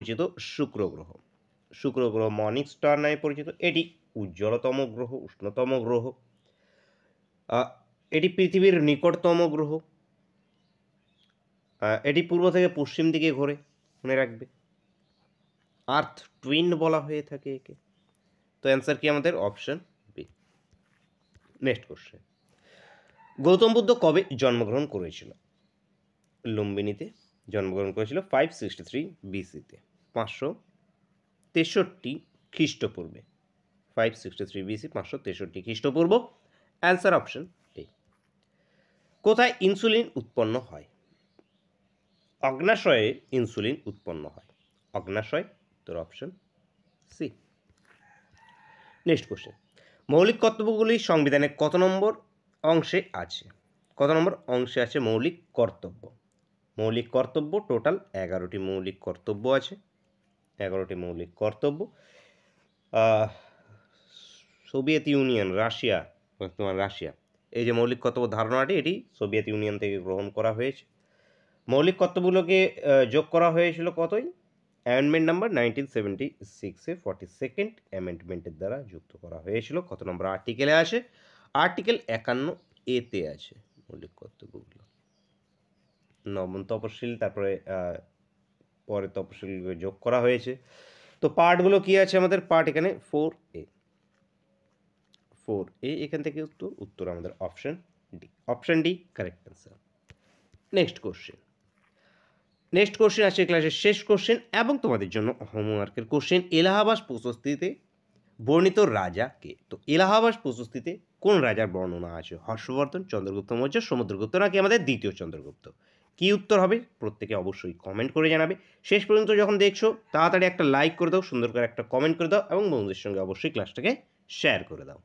পরিচিত শুক্র গ্রহ। শুক্র গ্রহ মর্নিং স্টার নামে পরিচিত। এটি উজ্জ্বলতম গ্রহ, উষ্ণতম গ্রহ। আ এটি পৃথিবীর নিকটতম গ্রহ। এটি পূর্ব থেকে পশ্চিম দিকে ঘোরে, মনে রাখবে। আর্থ টুইন বলা হয়ে থাকে একে। তো অ্যান্সার কি আমাদের? Option B. Next question. Gautam Buddha কবে জন্মগ্রহণ করেছিল? লুম্বিনীতে জন্মগ্রহণ করেছিল 563 বিসিতে, 563 খ্রিস্টপূর্বে। 563 বিসি, 563 খ্রিস্টপূর্ব। Answer option A. কোথায় ইনসুলিন উৎপন্ন হয়? অগ্নাশয়ে ইনসুলিন উৎপন্ন হয়। অগ্নাশয়, তোর অপশন সি। Next question. মৌলিক কর্তব্যগুলি সংবিধানের কত নম্বর অংশে আছে? কত নম্বর অংশে আছে মৌলিক কর্তব্য? মৌলিক কর্তব্য টোটাল 11টি মৌলিক কর্তব্য আছে। 11টি মৌলিক কর্তব্য। সোভিয়েত ইউনিয়ন, রাশিয়া, বর্তমান রাশিয়া, এই যে মৌলিক কর্তব্য ধারণাটি, এটি সোভিয়েত ইউনিয়ন থেকে গ্রহণ করা হয়েছে। মৌলিক কর্তব্যগুলোকে যোগ করা হয়েছিল কতই? অ্যামেন্ডমেন্ট নাম্বার 1976-এ 42nd অ্যামেন্ডমেন্টের দ্বারা যুক্ত করা হয়েছিল। কত নম্বর আর্টিকেলে আছে? আর্টিকেল 51A-তে আছে মৌলিক কর্তব্যগুলো। নবম তপশিল, তারপরে পরে তপশিলগুলো যোগ করা হয়েছে। তো পার্টগুলো কি আছে আমাদের? পার্ট এখানে 4A। 4A এখান থেকে উত্তর আমাদের option D. Option D correct answer. Next question. Next question আছে ক্লাসের শেষ কোশ্চেন এবং তোমাদের জন্য হোমওয়ার্কের কোশ্চেন। এলাহাবাদ প্রশস্তিতে বর্ণিত রাজা কে? তো এলাহাবাদ প্রশস্তিতে কোন রাজার বর্ণনা আছে? হর্ষবর্ধন, চন্দ্রগুপ্ত মৌর্য, সমুদ্রগুপ্ত, নাকি আমাদের দ্বিতীয় চন্দ্রগুপ্ত? কি উত্তর হবে প্রত্যেকে অবশ্যই কমেন্ট করে জানাবে। শেষ পর্যন্ত যখন দেখছো তাড়াতাড়ি একটা লাইক করে দাও, সুন্দর করে একটা কমেন্ট করে দাও এবং বন্ধুদের সঙ্গে অবশ্যই ক্লাসটাকে শেয়ার করে দাও।